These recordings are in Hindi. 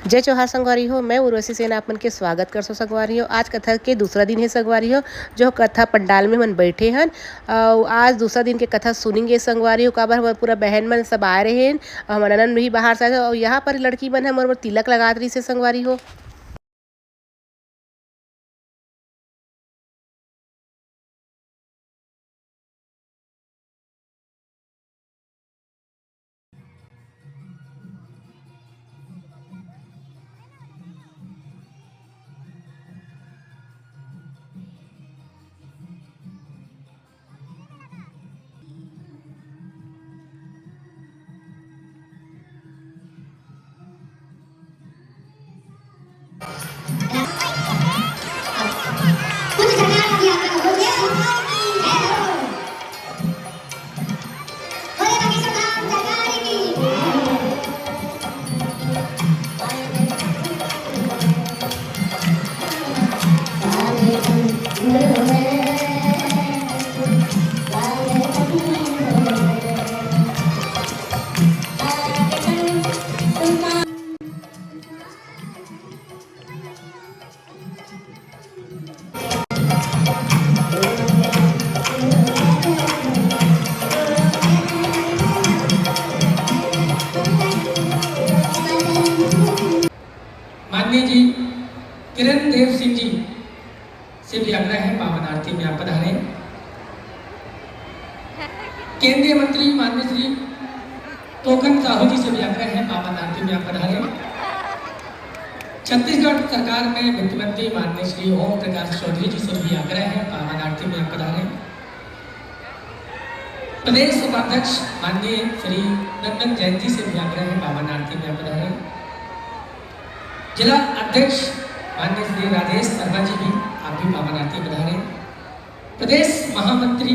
जय जोहार संगवारी हो। मैं उर्वशी सेन आप मन के स्वागत कर सो संगवारी हो। आज कथा के दूसरा दिन है संगवारी हो, जो कथा पंडाल में मन बैठे हन। आज दूसरा दिन के कथा सुनेंगे संगवारी हो। काबर हमर पूरा बहन मन सब आए रहे हैं, हमर ननन भी बाहर से आए और यहाँ पर लड़की मन है मोर तिलक लगात रही से संगवारी हो। माननीय जी किरण देव सिंह जी से भी आग्रह है पावन आरती में आप पधारे। केंद्रीय मंत्री माननीय श्री तोकन साहू जी से भी आग्रह है पावन आरती में आप पधारे। छत्तीसगढ़ सरकार में वित्त मंत्री माननीय श्री ओम प्रकाश चौधरी जी से भी आग्रह है पावन आरती में आप पधारे। प्रदेश उपाध्यक्ष माननीय श्री नंदन जैन जी से भी आग्रह है पावन आरती में आप पधारे। जिला अध्यक्ष माननीय श्री राजेश शर्मा जी भी आप भी पावन आरती में पधारे। प्रदेश मंत्री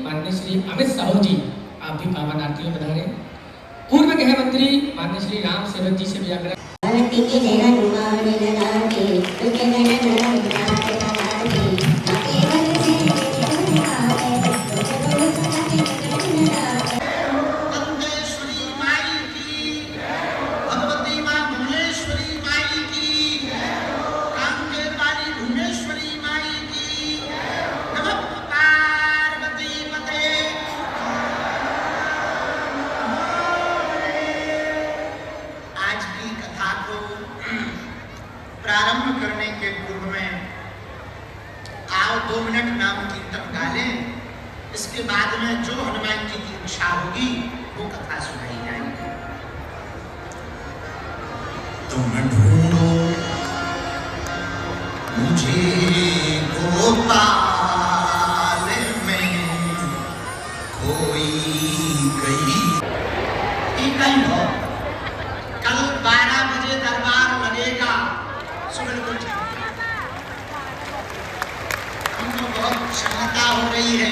माननीय श्री अमित साहू जी आप भी पावन आरती में पधारे। पूर्व गृह मंत्री माननीय श्री राम सेवक जी से भी आग्रह। प्रारंभ करने के पूर्व में आओ 2 मिनट नाम कीर्तन गा लें। इसके बाद में जो हनुमान जी की इच्छा होगी वो कथा सुनाई जाएगी। तुम ढूंढो मुझे गोपाल में कोई गई कहीं हो। कल 12 बजे दरबार लगेगा। हमको बहुत क्षमता हो रही है।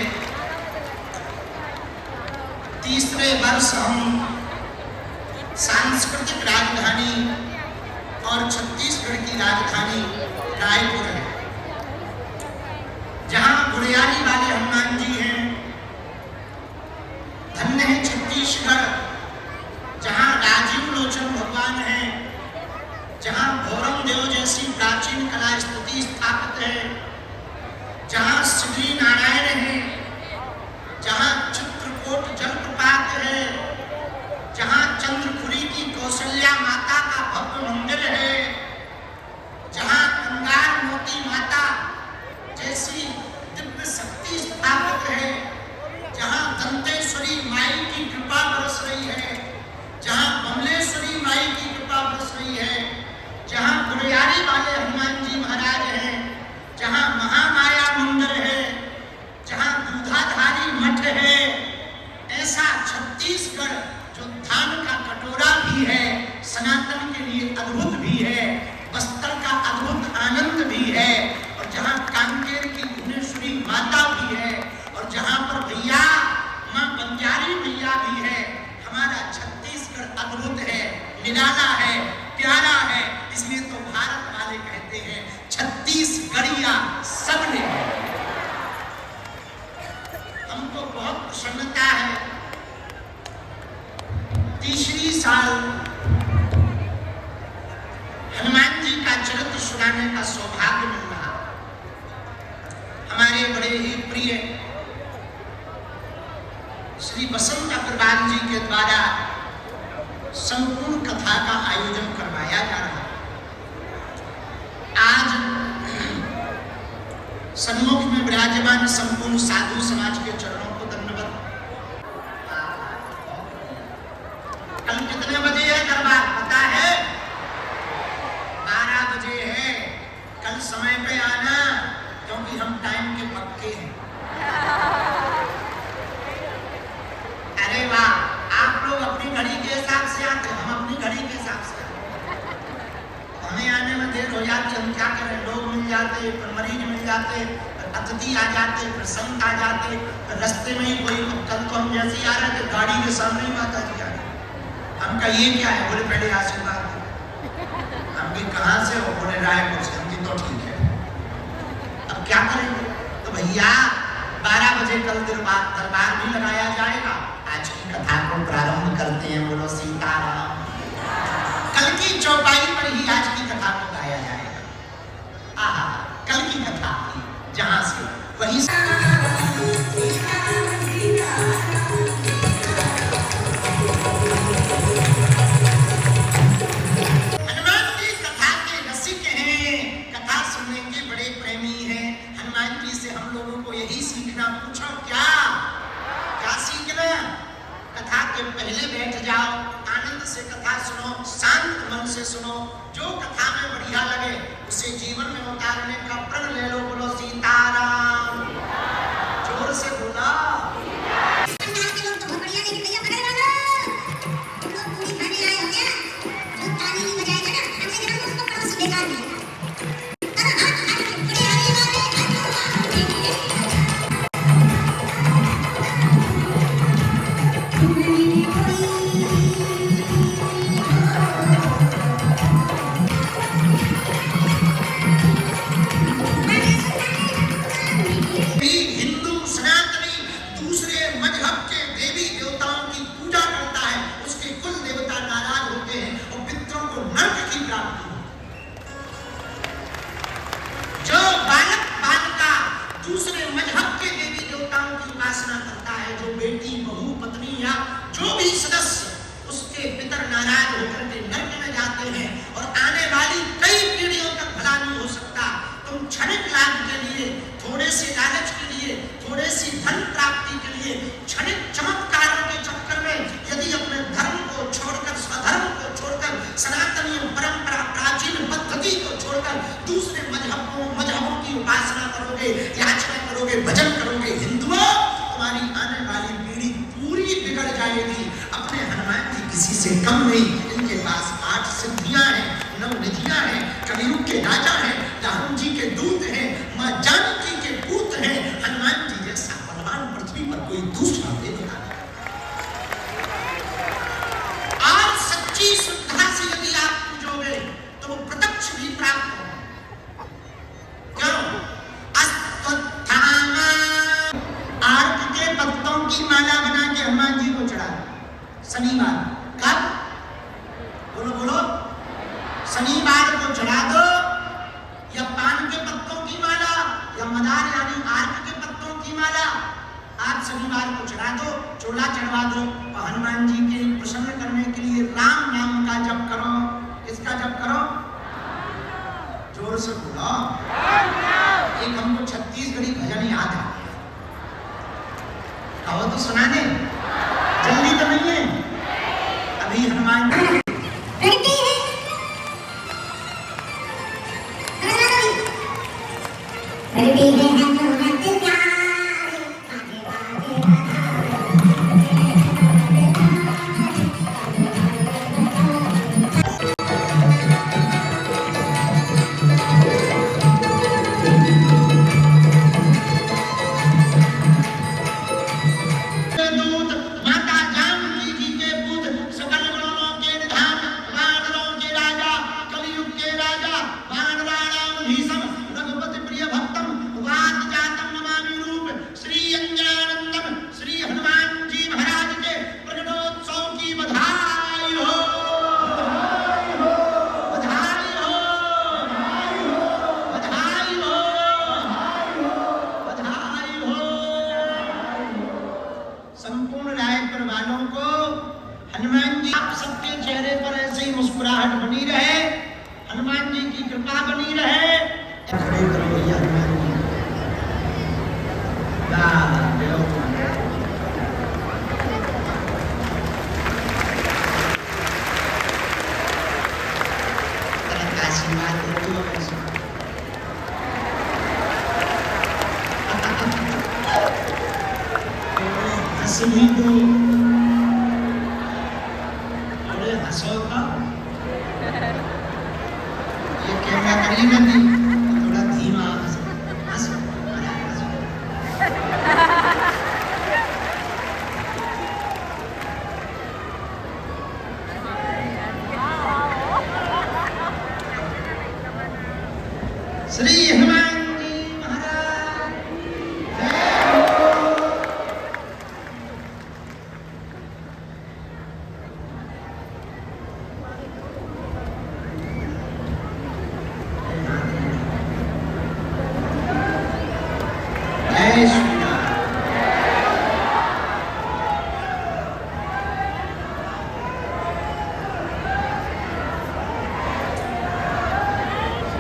तीसरे वर्ष हम सांस्कृतिक राजधानी और छत्तीसगढ़ की राजधानी रायपुर है, जहां बुढ़ियारी वाले हनुमान जी हैं। धन्य है छत्तीसगढ़, जहां राजीव लोचन भगवान हैं, जहां भौरम देव जैसी प्राचीन कला स्तुति स्थापित है, जहां सिद्धि नारायण है, जहां चित्रकूट जलप्रपात है, जहां चंद्रपुरी की कौशल्या माता का भव्य मंदिर है, जहां अंगार मोती माता जैसी दिव्य शक्ति स्थापित है, जहां दंतेश्वरी माई की कृपा बरस रही है, जहां बमलेश्वरी माई की कृपा बरस रही है, जहां बुढ़ियारी वाले हनुमान जी महाराज हैं, जहां महामाया मंदिर है, जहां दूधाधारी मठ है। ऐसा छत्तीसगढ़ जो धान का कटोरा भी है, सनातन के लिए अद्भुत भी है, बस्तर का अद्भुत आनंद भी है, और जहां कांकेर की भुवनेश्वरी माता भी है, और जहां पर भैया मां बंजारी मैया भी है। हमारा छत्तीसगढ़ अद्भुत है, निराला है, प्यारा है। इसलिए तो भारत वाले कहते हैं छत्तीसगढ़िया सबने। हमको बहुत प्रसन्नता है। तीसरी साल सुनाने का सौभाग्य मिल रहा। हमारे बड़े ही प्रिय श्री बसंत अग्रवाल जी के द्वारा संपूर्ण कथा का आयोजन करवाया जा रहा है। आज सन्मुख में विराजमान संपूर्ण साधु समाज के चरणों को दंडवत। कल कितने बजे है दरबार पता है? 12 बजे है। कल समय पे आना, क्योंकि हम टाइम के पक्के हैं। अरे वाह, आप लोग अपनी घड़ी के हिसाब से आते, हम अपनी घड़ी के हिसाब से आते। हमें आने में देर हो जाती, हम क्या करें? लोग मिल जाते, फिर मरीज मिल जाते, अतिथि आ जाते, फिर संत आ जाते, फिर रास्ते में ही कोई। कल तो हम जैसे ही आ रहे थे, गाड़ी के सामने ही माता जी आ गए। हम कहा ये क्या है? बोले पहले आशीर्वाद दो। हम भी कहाँ से हो? बोले रायपुर से। हम भी तो ठीक है, अब क्या करेंगे? तो भैया 12 बजे कल दरबार भी लगाया जाएगा। आज की कथा को प्रारंभ करते हैं। बोलो सीताराम। कल की चौपाई पर ही आज की कथा को गाया जाएगा। आहा, कल की कथा जहां से वही हनुमान जी कथा के रसिक हैं, कथा सुनने के बड़े प्रेमी हैं। हनुमान जी से हम लोगों को यही सीखना। पूछो क्या सीखना? कथा के पहले बैठ जाओ, आनंद से कथा सुनो, शांत मन से सुनो। जो कथा में बढ़िया लगे उसे जीवन में उतारने का प्रण ले लो। बोलो सीताराम। जोर से बोला। भजन करोगे, हिंदुओं तुम्हारी आने वाली पीढ़ी पूरी बिगड़ जाएगी। अपने हनुमान जी किसी से कम नहीं। इनके पास 8 सिद्धियां हैं, 9 निधियां हैं, कलियुग के राजा हैं, राम जी के दूत हैं, मां जानकी के पूत हैं। हनुमान जी जैसा बलवान पृथ्वी पर कोई दूसरा नहीं दिखा। आज सच्ची श्रद्धा से यदि आप पूजोगे तो वो प्रत्यक्ष भी प्राप्त हो। की माला बना के हनुमान जी को चढ़ा शनिवार। कब? बोलो बोलो। शनिवार को चढ़ा दो, या पान के पत्तों की माला, या मदार यानी आर्क के पत्तों की माला आज शनिवार को चढ़ा दो, चोला चढ़वा दो। और हनुमान जी के प्रसन्न करने के लिए राम नाम का जप करो। किसका जप करो? जोर से बोलो। एक हमको छत्तीसगढ़ी भजन याद है, कहो तो सुना दे। जल्दी तो नहीं है अभी। हनुमान दूत माता जानकी जी के पुत्र सकल गणों के चिलचिलाहट बनी रहे, हनुमान जी की कृपा बनी रहे। खड़े करो भैया हनुमान जी। आशीर्वाद देती हो हंस भी दो, अरे हंसो का ये कैमरा करी नहीं, थोड़ा धीमा हंसो, हंसो, अरे हंसो। श्री हनुमान जी महाराज जय श्री राम।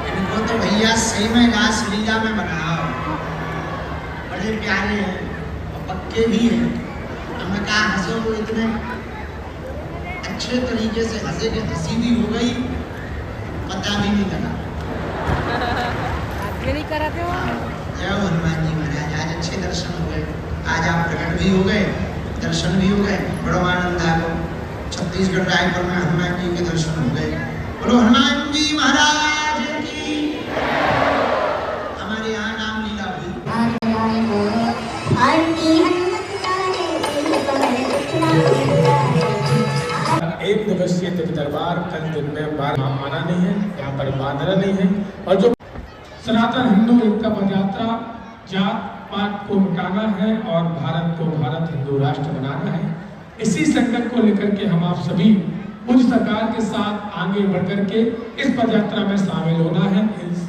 इनको तो भैया सही में रास लीला में बनाओ, बड़े प्यारे हैं और पक्के भी हैं। हमने कहा हंसो, वो इतने अच्छे तरीके से हंसे कि हंसी भी हो गई, पता भी नहीं लगा। नहीं कराते हो जय हो हनुमान जी महाराज। आज अच्छे दर्शन हो गए, आज आप प्रकट भी हो गए, दर्शन भी हो गए, बड़ो आनंद आया। छत्तीसगढ़ रायपुर में हनुमान जी के दर्शन हो गए। बोलो हनुमान जी महाराज की। हमारे यहाँ नाम लीला हुई। एक दिवसीय दिव्य दरबार कल दिन में माना नहीं है, यहाँ पर बांधना नहीं है। और जो सनातन हिंदू एकता पद यात्रा जात पात को मिटाना है और भारत को भारत हिंदू राष्ट्र बनाना है, इसी संकल्प को लेकर के हम आप सभी पूज्य सरकार के साथ आगे बढ़ करके इस पद यात्रा में शामिल होना है। इस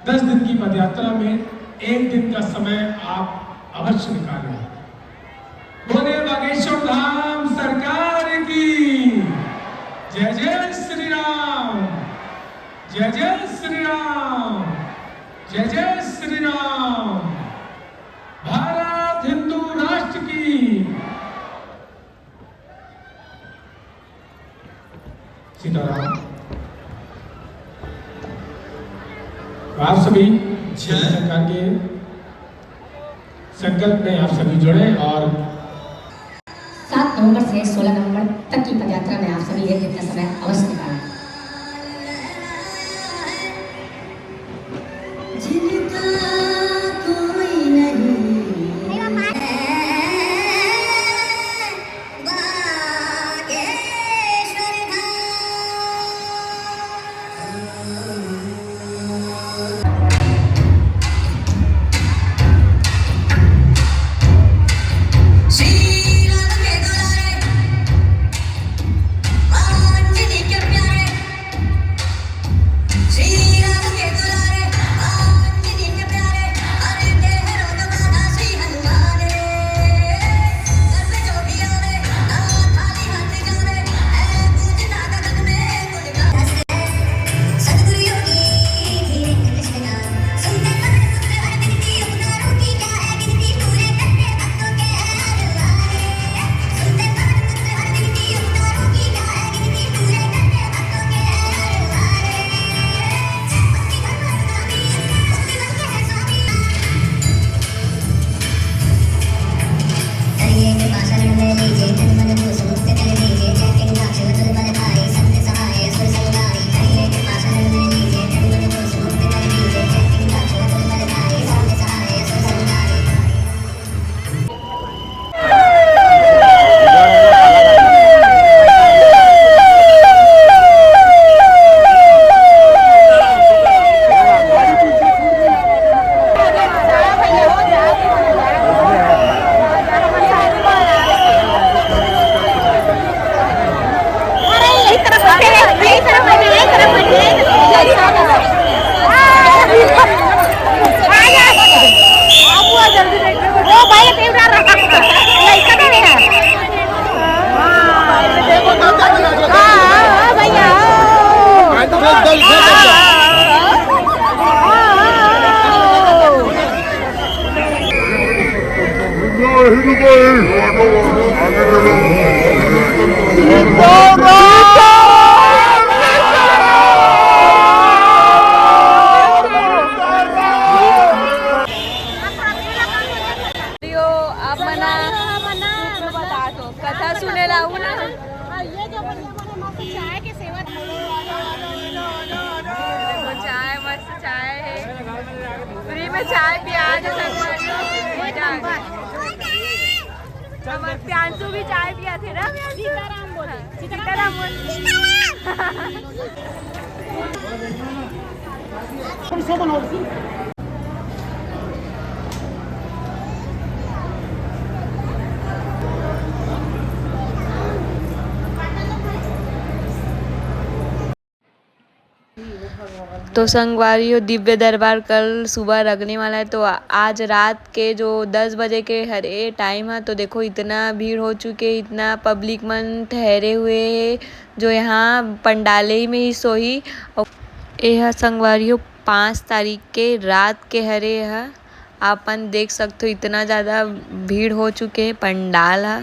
10 दिन की पद यात्रा में एक दिन का समय आप अवश्य निकालें। बोले बागेश्वर धाम सरकार की जय। जय श्री राम, जय जय श्री राम, जय जय श्री राम। भारत हिंदू राष्ट्र की। सीताराम। आप सभी सरकार के संकल्प में आप सभी जुड़े और 7 नवंबर से 16 नवंबर तक की पदयात्रा में आप सभी एक दिन का समय अवश्य निकालें। जिनका कोई नहीं बागेश्वर श्री राम के दुलारे, अंजनी के प्यारे, चाय पिया जो मजा आ गया। हमारे प्यांशु भी चाय पिया थे ना। सीताराम बोले, सीताराम बोले। तो संगवारियों दिव्य दरबार कल सुबह लगने वाला है। तो आज रात के जो 10 बजे के हरे टाइम है, तो देखो इतना भीड़ हो चुके, इतना पब्लिक मन ठहरे हुए है जो यहाँ पंडाले में ही सोई। यह संगवारियों 5 तारीख के रात के हरे है। आपन देख सकते हो इतना ज़्यादा भीड़ हो चुके है पंडाल है।